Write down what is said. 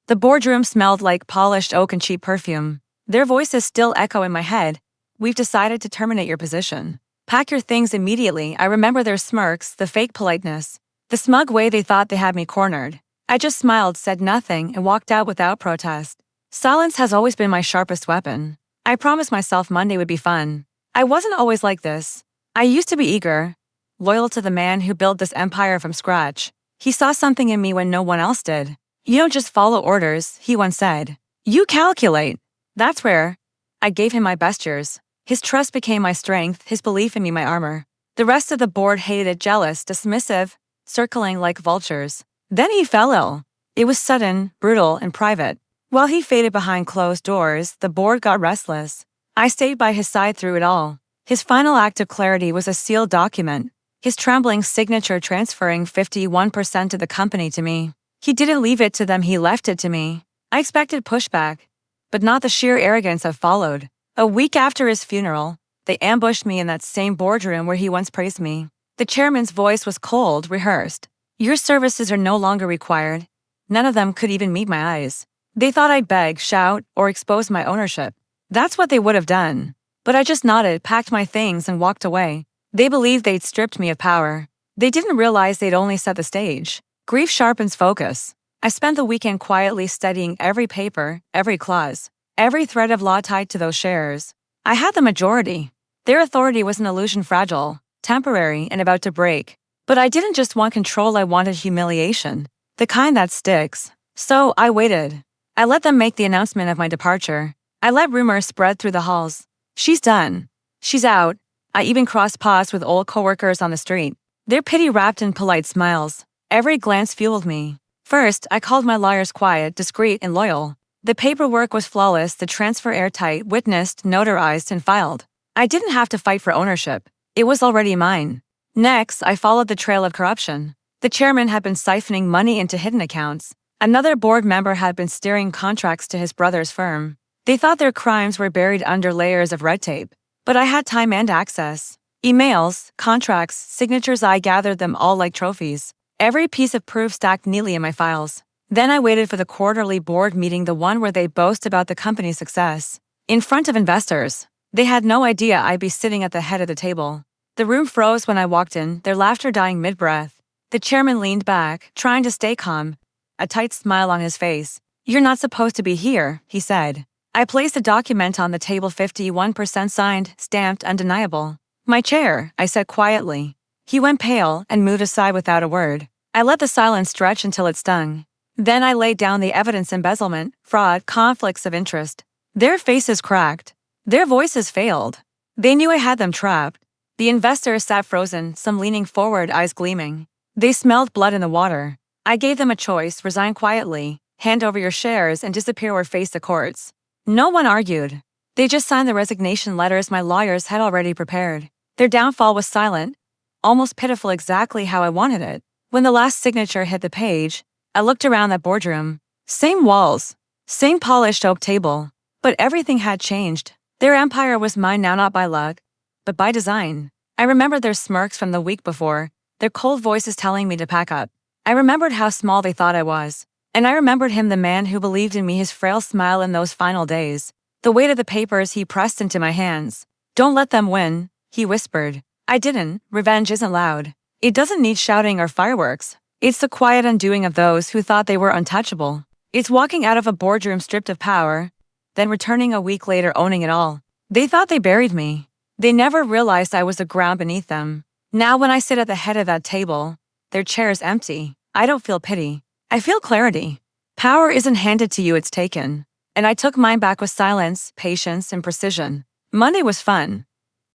The boardroom smelled like polished oak and cheap perfume. Their voices still echo in my head. We've decided to terminate your position. Pack your things immediately. I remember their smirks, the fake politeness, the smug way they thought they had me cornered. I just smiled, said nothing, and walked out without protest. Silence has always been my sharpest weapon. I promised myself Monday would be fun. I wasn't always like this. I used to be eager, loyal to the man who built this empire from scratch. He saw something in me when no one else did. You don't just follow orders, he once said. You calculate. That's where I gave him my best years. His trust became my strength, his belief in me my armor. The rest of the board hated it, jealous, dismissive, circling like vultures. Then he fell ill. It was sudden, brutal, and private. While he faded behind closed doors, the board got restless. I stayed by his side through it all. His final act of clarity was a sealed document, his trembling signature transferring 51% of the company to me. He didn't leave it to them, he left it to me. I expected pushback, but not the sheer arrogance that followed. A week after his funeral, they ambushed me in that same boardroom where he once praised me. The chairman's voice was cold, rehearsed. Your services are no longer required. None of them could even meet my eyes. They thought I'd beg, shout, or expose my ownership. That's what they would have done. But I just nodded, packed my things, and walked away. They believed they'd stripped me of power. They didn't realize they'd only set the stage. Grief sharpens focus. I spent the weekend quietly studying every paper, every clause, every thread of law tied to those shares. I had the majority. Their authority was an illusion, fragile, temporary, and about to break. But I didn't just want control, I wanted humiliation. The kind that sticks. So I waited. I let them make the announcement of my departure. I let rumors spread through the halls. She's done. She's out. I even crossed paths with old coworkers on the street. Their pity wrapped in polite smiles. Every glance fueled me. First, I called my lawyers quiet, discreet, and loyal. The paperwork was flawless, the transfer airtight, witnessed, notarized, and filed. I didn't have to fight for ownership. It was already mine. Next, I followed the trail of corruption. The chairman had been siphoning money into hidden accounts. Another board member had been steering contracts to his brother's firm. They thought their crimes were buried under layers of red tape. But I had time and access. Emails, contracts, signatures, I gathered them all like trophies. Every piece of proof stacked neatly in my files. Then I waited for the quarterly board meeting, the one where they boast about the company's success. In front of investors. They had no idea I'd be sitting at the head of the table. The room froze when I walked in, their laughter dying mid-breath. The chairman leaned back, trying to stay calm, a tight smile on his face. You're not supposed to be here, he said. I placed a document on the table, 51% signed, stamped, undeniable. My chair, I said quietly. He went pale and moved aside without a word. I let the silence stretch until it stung. Then I laid down the evidence: embezzlement, fraud, conflicts of interest. Their faces cracked. Their voices failed. They knew I had them trapped. The investors sat frozen, some leaning forward, eyes gleaming. They smelled blood in the water. I gave them a choice: resign quietly, hand over your shares, and disappear or face the courts. No one argued. They just signed the resignation letters my lawyers had already prepared. Their downfall was silent, almost pitiful, exactly how I wanted it. When the last signature hit the page, I looked around that boardroom. Same walls, same polished oak table, but everything had changed. Their empire was mine now, not by luck, but by design. I remembered their smirks from the week before, their cold voices telling me to pack up. I remembered how small they thought I was. And I remembered him, the man who believed in me, his frail smile in those final days. The weight of the papers he pressed into my hands. Don't let them win, he whispered. I didn't. Revenge isn't loud. It doesn't need shouting or fireworks. It's the quiet undoing of those who thought they were untouchable. It's walking out of a boardroom stripped of power, then returning a week later owning it all. They thought they buried me. They never realized I was the ground beneath them. Now when I sit at the head of that table, their chair is empty. I don't feel pity. I feel clarity. Power isn't handed to you, it's taken. And I took mine back with silence, patience, and precision. Monday was fun.